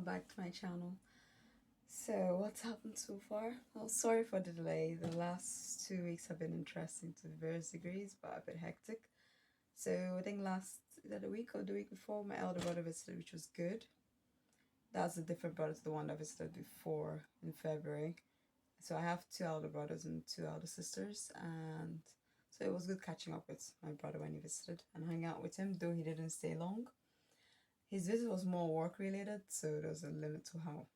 back to my channel. So, what's happened so far? Well, sorry for the delay. The last 2 weeks have been interesting to various degrees, but a bit hectic. So, I think either the week or the week before, my elder brother visited, which was good. That's a different brother to the one that visited before in February. So, I have two elder brothers and two elder sisters, and so it was good catching up with my brother when he visited and hanging out with him, though he didn't stay long. His visit was more work related, so there was a limit to how.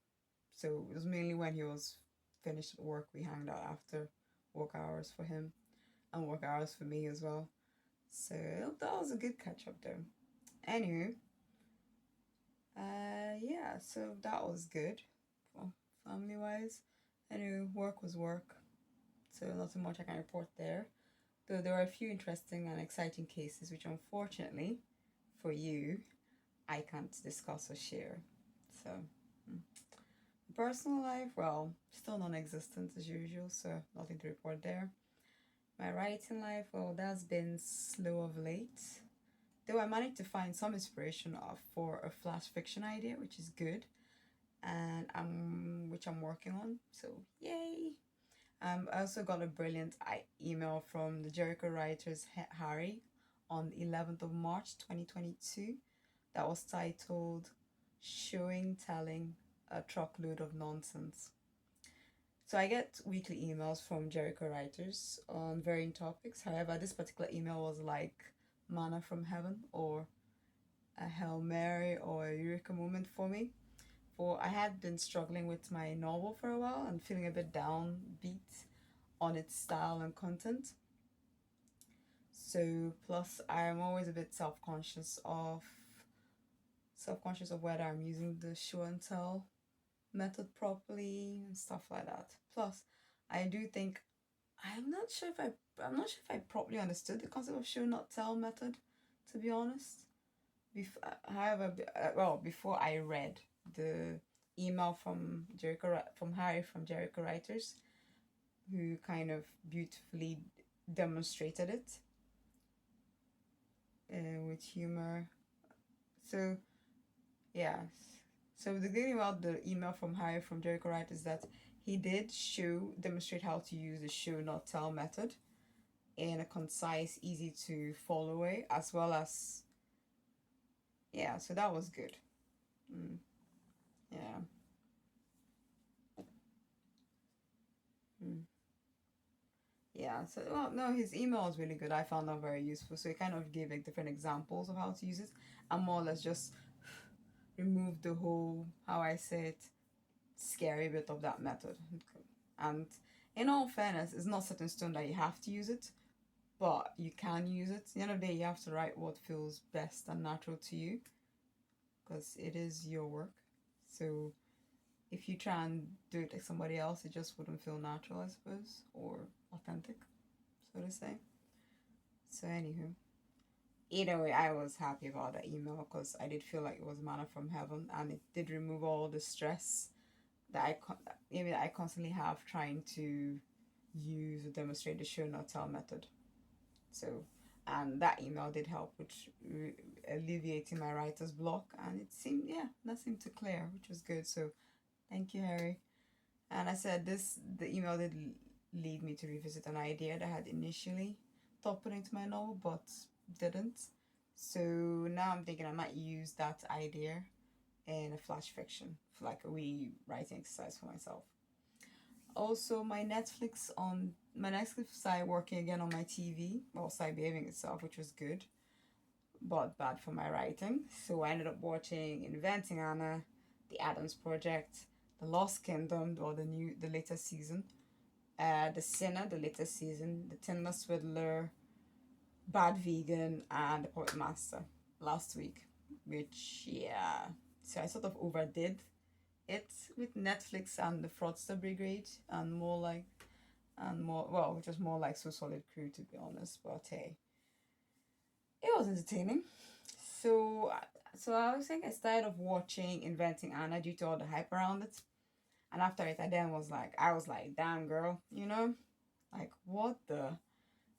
So it was mainly when he was finished at work, we hanged out after work hours for him and work hours for me as well. So that was a good catch up there. Anywho, yeah, so that was good, well, family wise. Anyway, work was work, so not too much I can report there. Though there were a few interesting and exciting cases, which unfortunately for you, I can't discuss or share. So, personal life, well, still non existent as usual, so nothing to report there. My writing life, well, that's been slow of late. Though I managed to find some inspiration for a flash fiction idea, which is good, and which I'm working on. So yay! I also got a brilliant email from the Jericho writers Harry on the 11th of March 2022 that was titled Showing Telling a Truckload of Nonsense. So I get weekly emails from Jericho writers on varying topics. However, this particular email was like manna from heaven or a Hail Mary or a Eureka moment for me. For I had been struggling with my novel for a while and feeling a bit downbeat on its style and content. So plus I'm always a bit self-conscious of whether I'm using the show and tell method properly and stuff like that. Plus, I do think I'm not sure if I properly understood the concept of show not tell method, to be honest. Before I read the email from Harry from Jericho Writers, who kind of beautifully demonstrated it with humor. So yes. So the thing about the email from Harry from Jericho Wright is that he did demonstrate how to use the show not tell method in a concise, easy to follow way, as well as yeah. So that was good. Yeah. Yeah, so well, no, his email was really good. I found that very useful. So he kind of gave like different examples of how to use it, and more or less just remove the whole, how I say it, scary bit of that method. And in all fairness, it's not set in stone that you have to use it, but you can use it. At the end of the day, you have to write what feels best and natural to you, because it is your work. So if you try and do it like somebody else, it just wouldn't feel natural, I suppose, or authentic, so to say. So anywho, either way, I was happy about that email because I did feel like it was manna from heaven, and it did remove all the stress that I constantly have trying to use or demonstrate the show not tell method. So, and that email did help with alleviating my writer's block, and that seemed to clear, which was good. So, thank you, Harry. And I said the email did lead me to revisit an idea that I had initially thought put into my novel, but didn't. So now I'm thinking I might use that idea in a flash fiction for like a wee writing exercise for myself. Also, my Netflix started working again on my TV, well, started behaving itself, which was good, but bad for my writing. So I ended up watching Inventing Anna, The Addams Project, The Lost Kingdom, or the latest season, The Sinner, the latest season, The Tinder Swindler, Bad Vegan, and The Puppet Master last week, which, yeah, so I sort of overdid it with Netflix and the Fraudster Brigade, which was more like So Solid Crew, to be honest, but hey, it was entertaining. So, so I was saying I started off watching Inventing Anna due to all the hype around it, and after it, I was like, damn girl, like what the.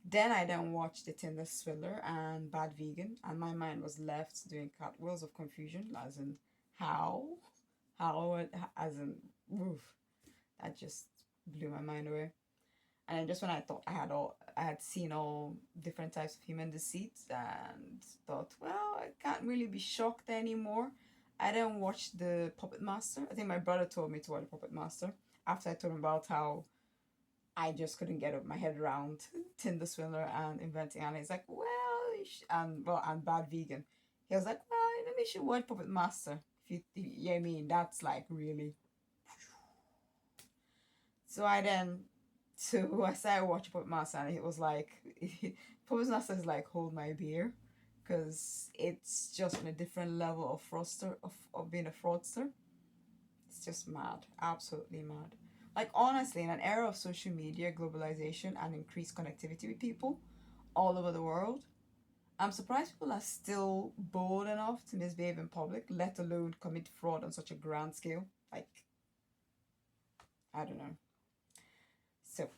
Then I then watched The Tinder Swindler and Bad Vegan, and my mind was left doing cartwheels of confusion, as in how how, as in, oof, that just blew my mind away. And then just when I thought I had seen all different types of human deceit and thought, well, I can't really be shocked anymore. I didn't watch the Puppet Master. I think my brother told me to watch Puppet Master after I told him about how I just couldn't get my head around Tinder Swindler and inventing Anna. He's like, well, and Bad Vegan. He was like, well, maybe you should watch Puppet Master. I mean, that's like really. So I started watching Puppet Master, and it was like, Puppet Master is like hold my beer, because it's just on a different level of fraudster of being a fraudster. It's just mad, absolutely mad. Like honestly, in an era of social media, globalization, and increased connectivity with people all over the world, I'm surprised people are still bold enough to misbehave in public, let alone commit fraud on such a grand scale. Like, I don't know. So,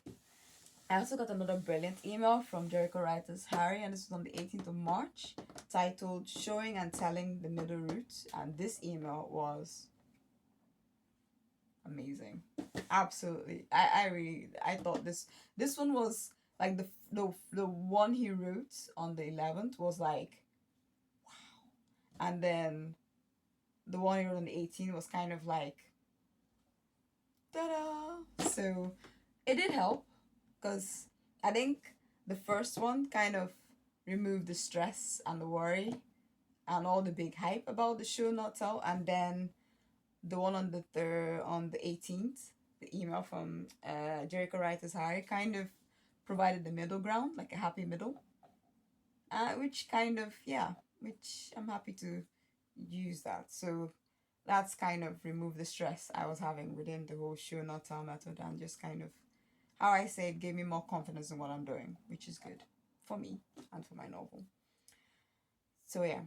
I also got another brilliant email from Jericho Writers Harry, and this was on the 18th of March, titled Showing and Telling the Middle Route. And this email was amazing. Absolutely. I thought this one was like the one he wrote on the 11th was like wow. And then the one he wrote on the 18th was kind of like ta-da. So it did help, because I think the first one kind of removed the stress and the worry and all the big hype about the show not tell, and then the one on the 18th, the email from Jericho Writers Harry kind of provided the middle ground, like a happy middle, which kind of which I'm happy to use that. So that's kind of removed the stress I was having within the whole show not tell method, and just kind of how I say it gave me more confidence in what I'm doing, which is good for me and for my novel. So yeah.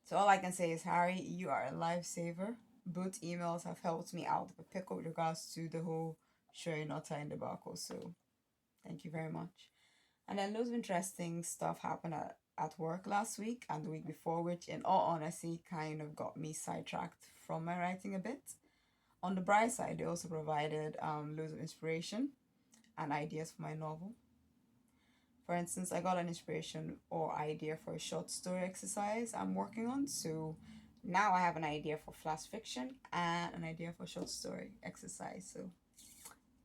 So all I can say is, Harry, you are a lifesaver. Both emails have helped me out of a pickle with regards to the whole sharing not time debacle. So thank you very much. And then loads of interesting stuff happened at work last week and the week before, which in all honesty kind of got me sidetracked from my writing a bit. On the bright side, they also provided loads of inspiration and ideas for my novel. For instance, I got an inspiration or idea for a short story exercise I'm working on. So now I have an idea for flash fiction and an idea for short story exercise. So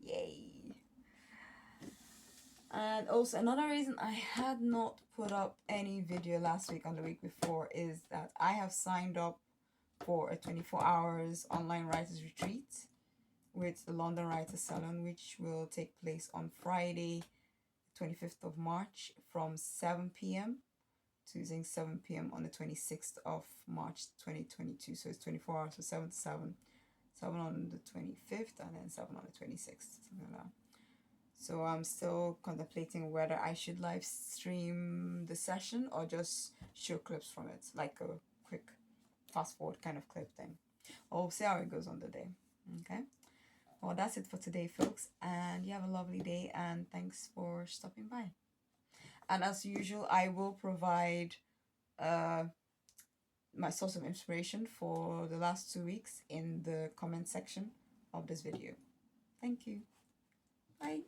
yay. And also another reason I had not put up any video last week and the week before is that I have signed up for a 24 hours online writers retreat with the London Writers Salon, which will take place on Friday 25th of March from 7 p.m. to 7 p.m. on the 26th of March 2022. So it's 24 hours, so 7 to 7. 7 on the 25th and then 7 on the 26th, something like that. So I'm still contemplating whether I should live stream the session or just show clips from it, like a quick fast forward kind of clip thing. We'll see how it goes on the day. Okay. Well, that's it for today, folks, and you have a lovely day, and thanks for stopping by. And as usual, I will provide my source of inspiration for the last 2 weeks in the comment section of this video. Thank you. Bye.